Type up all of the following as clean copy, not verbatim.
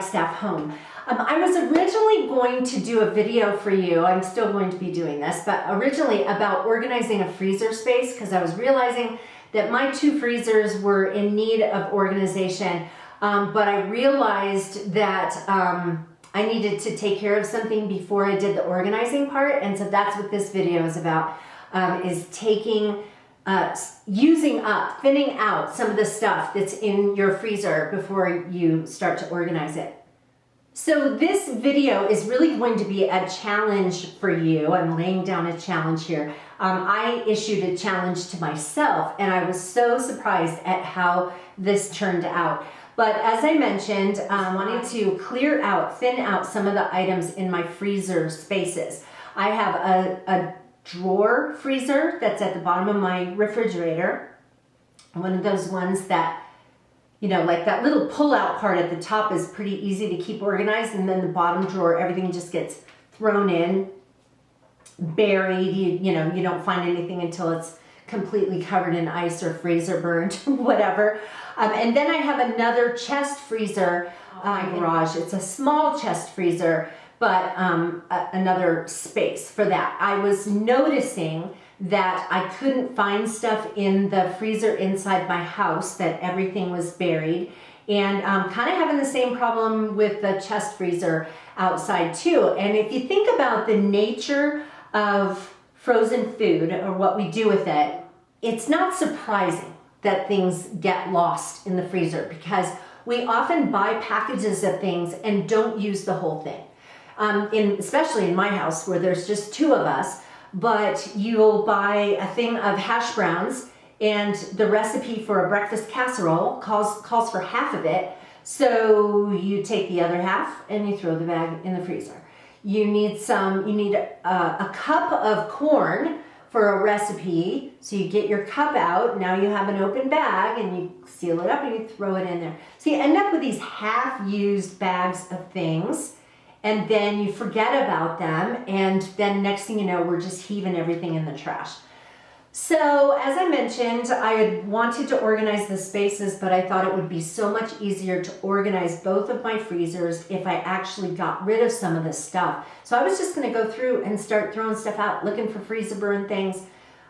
bike staff home. I was originally going to do a video for you. I'm still going to be doing this, but originally about organizing a freezer space, because I was realizing that my 2 freezers were in need of organization, but I realized that I needed to take care of something before I did the organizing part, and so that's what this video is about, is taking, thinning out some of the stuff that's in your freezer before you start to organize it. So this video is really going to be a challenge for you. I'm laying down a challenge here. I issued a challenge to myself, and I was so surprised at how this turned out. But as I mentioned, I wanted to thin out some of the items in my freezer spaces. I have a drawer freezer that's at the bottom of my refrigerator. One of those ones that, you know, like that little pull-out part at the top is pretty easy to keep organized, and then the bottom drawer, everything just gets thrown in, buried. You know, you don't find anything until it's completely covered in ice or freezer burned, whatever. And then I have another chest freezer in my garage. It's a small chest freezer, but another space for that. I was noticing that I couldn't find stuff in the freezer inside my house, that everything was buried, and kind of having the same problem with the chest freezer outside too. And if you think about the nature of frozen food or what we do with it, it's not surprising that things get lost in the freezer, because we often buy packages of things and don't use the whole thing. Especially in my house where there's just 2 of us, but you'll buy a thing of hash browns and the recipe for a breakfast casserole calls for half of it. So you take the other half and you throw the bag in the freezer. You need a cup of corn for a recipe. So you get your cup out, now you have an open bag, and you seal it up and you throw it in there. So you end up with these half-used bags of things, and then you forget about them, and then next thing you know, we're just heaving everything in the trash. So as I mentioned, I had wanted to organize the spaces, but I thought it would be so much easier to organize both of my freezers if I actually got rid of some of this stuff. So I was just gonna go through and start throwing stuff out, looking for freezer burn things.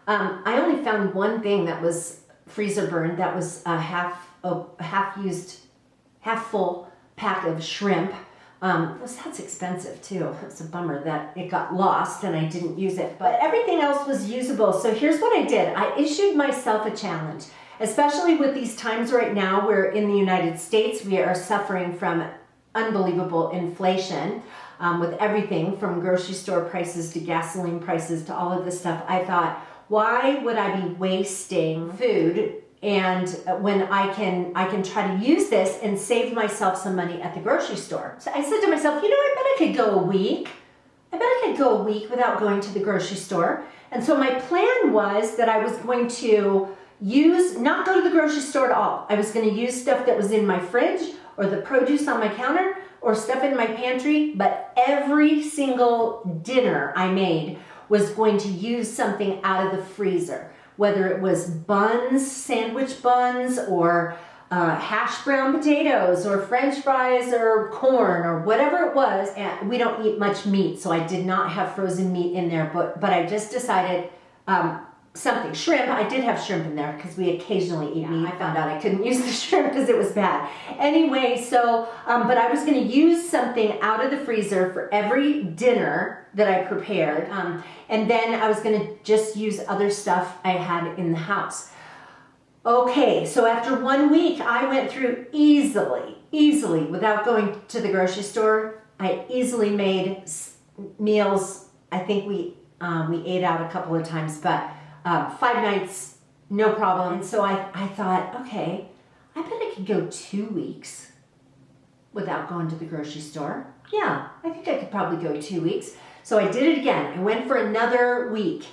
I only found one thing that was freezer burned. That was a half-used, half-full pack of shrimp. That's expensive too. It's a bummer that it got lost and I didn't use it, but everything else was usable. So here's what I did. I issued myself a challenge, especially with these times right now where in the United States we are suffering from unbelievable inflation, with everything from grocery store prices to gasoline prices to all of this stuff. I thought, why would I be wasting food, and when I can try to use this and save myself some money at the grocery store? So I said to myself, you know, I bet I could go a week. I bet I could go a week without going to the grocery store. And so my plan was that I was going to not go to the grocery store at all. I was going to use stuff that was in my fridge or the produce on my counter or stuff in my pantry, but every single dinner I made was going to use something out of the freezer. Whether it was buns, sandwich buns, or hash brown potatoes, or French fries, or corn, or whatever it was. And we don't eat much meat, so I did not have frozen meat in there, but I just decided something. Shrimp, I did have shrimp in there because we occasionally eat meat. I found out I couldn't use the shrimp because it was bad. Anyway, so, but I was gonna use something out of the freezer for every dinner that I prepared. And then I was gonna just use other stuff I had in the house. Okay, so after 1 week, I went through easily, without going to the grocery store. I easily made meals. I think we ate out a couple of times, but 5 nights, no problem. And so I thought, okay, I bet I could go 2 weeks without going to the grocery store. Yeah, I think I could probably go 2 weeks. So I did it again. I went for another week.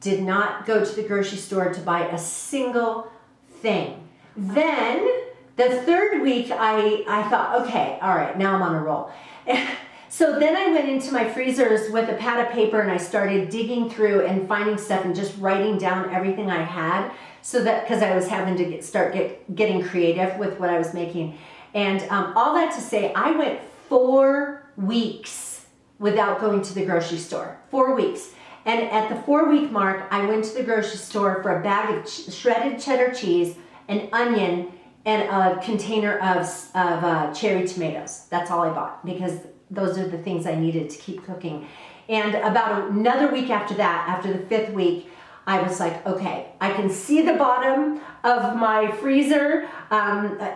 Did not go to the grocery store to buy a single thing. Then the 3rd week, I thought, okay, all right, now I'm on a roll. So then I went into my freezers with a pad of paper and I started digging through and finding stuff and just writing down everything I had, so that, because I was having to start getting creative with what I was making. And all that to say, I went 4 weeks without going to the grocery store. 4 weeks. And at the 4-week mark, I went to the grocery store for a bag of shredded cheddar cheese, an onion, and a container of cherry tomatoes. That's all I bought, because those are the things I needed to keep cooking. And about another week after that, after the 5th week, I was like, okay, I can see the bottom of my freezer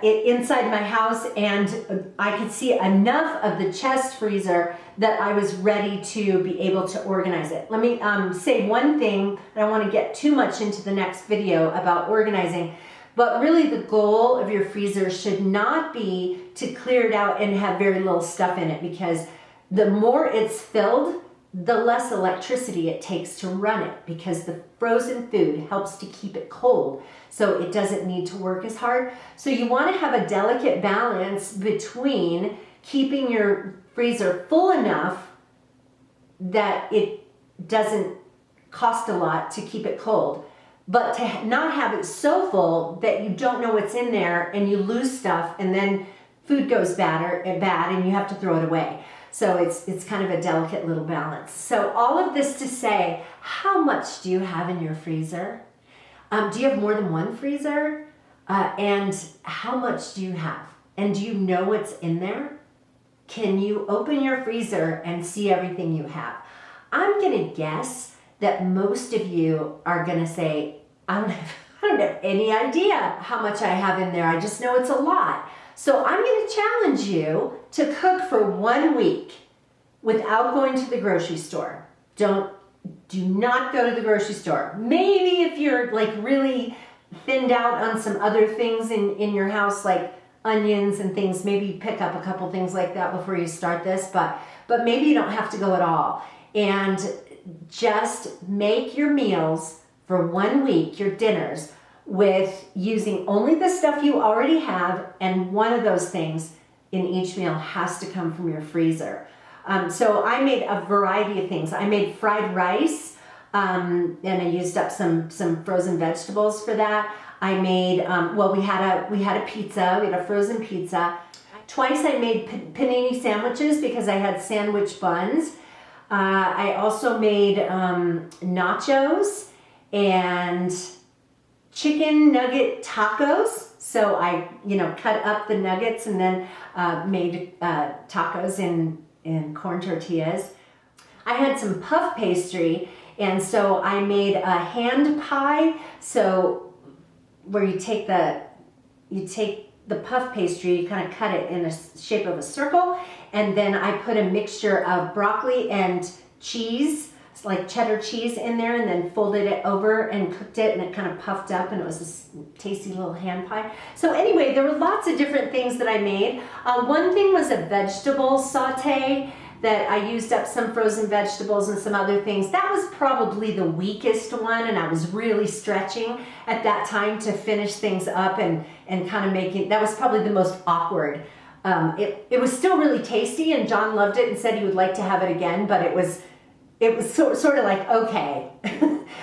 inside my house, and I could see enough of the chest freezer that I was ready to be able to organize it. Let me say one thing. I don't want to get too much into the next video about organizing, but really the goal of your freezer should not be to clear it out and have very little stuff in it, because the more it's filled, the less electricity it takes to run it, because the frozen food helps to keep it cold, so it doesn't need to work as hard. So you want to have a delicate balance between keeping your freezer full enough that it doesn't cost a lot to keep it cold, but to not have it so full that you don't know what's in there and you lose stuff, and then food goes bad and you have to throw it away. So it's kind of a delicate little balance. So all of this to say, how much do you have in your freezer? Do you have more than one freezer? And how much do you have? And do you know what's in there? Can you open your freezer and see everything you have? I'm gonna guess that most of you are gonna say, I don't have any idea how much I have in there. I just know it's a lot. So I'm going to challenge you to cook for 1 week without going to the grocery store. Do not go to the grocery store. Maybe if you're like really thinned out on some other things in your house, like onions and things, maybe pick up a couple things like that before you start this, but maybe you don't have to go at all. And just make your meals for 1 week, your dinners, with using only the stuff you already have, and one of those things in each meal has to come from your freezer. So I made a variety of things. I made fried rice, and I used up some frozen vegetables for that. I made, well, we had a pizza, we had a frozen pizza. Twice I made panini sandwiches because I had sandwich buns. I also made nachos and chicken nugget tacos. So I, cut up the nuggets and then made tacos in corn tortillas. I had some puff pastry, and so I made a hand pie. So where you take the puff pastry, you kind of cut it in a shape of a circle, and then I put a mixture of broccoli and cheese, like cheddar cheese in there, and then folded it over and cooked it, and it kind of puffed up, and it was this tasty little hand pie. So anyway, there were lots of different things that I made. One thing was a vegetable saute that I used up some frozen vegetables and some other things. That was probably the weakest one, and I was really stretching at that time to finish things up and kind of making, that was probably the most awkward. It was still really tasty, and John loved it and said he would like to have it again, but it was sort of like, okay,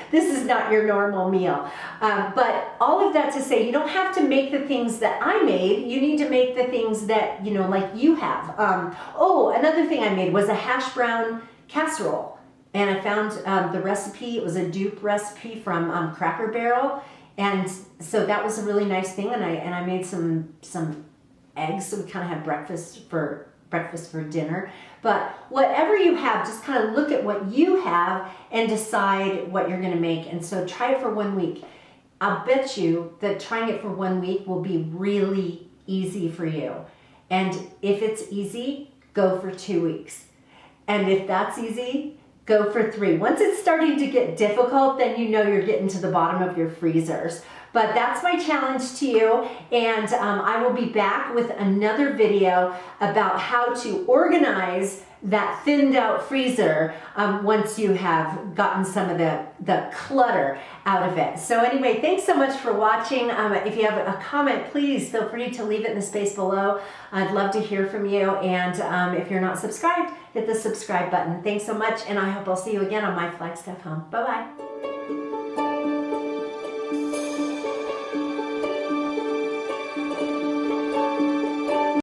this is not your normal meal. But all of that to say, you don't have to make the things that I made. You need to make the things that, like you have. Another thing I made was a hash brown casserole. And I found the recipe. It was a dupe recipe from Cracker Barrel. And so that was a really nice thing. And I made some eggs. So we kind of had breakfast for dinner. But whatever you have, just kind of look at what you have and decide what you're going to make. And so try it for 1 week. I'll bet you that trying it for 1 week will be really easy for you. And if it's easy, go for 2 weeks. And if that's easy, go for 3. Once it's starting to get difficult, then you're getting to the bottom of your freezers. But that's my challenge to you, and I will be back with another video about how to organize that thinned out freezer once you have gotten some of the clutter out of it. So anyway, thanks so much for watching. If you have a comment, please feel free to leave it in the space below. I'd love to hear from you, and if you're not subscribed, hit the subscribe button. Thanks so much, and I hope I'll see you again on My Flagstaff Home. Bye-bye.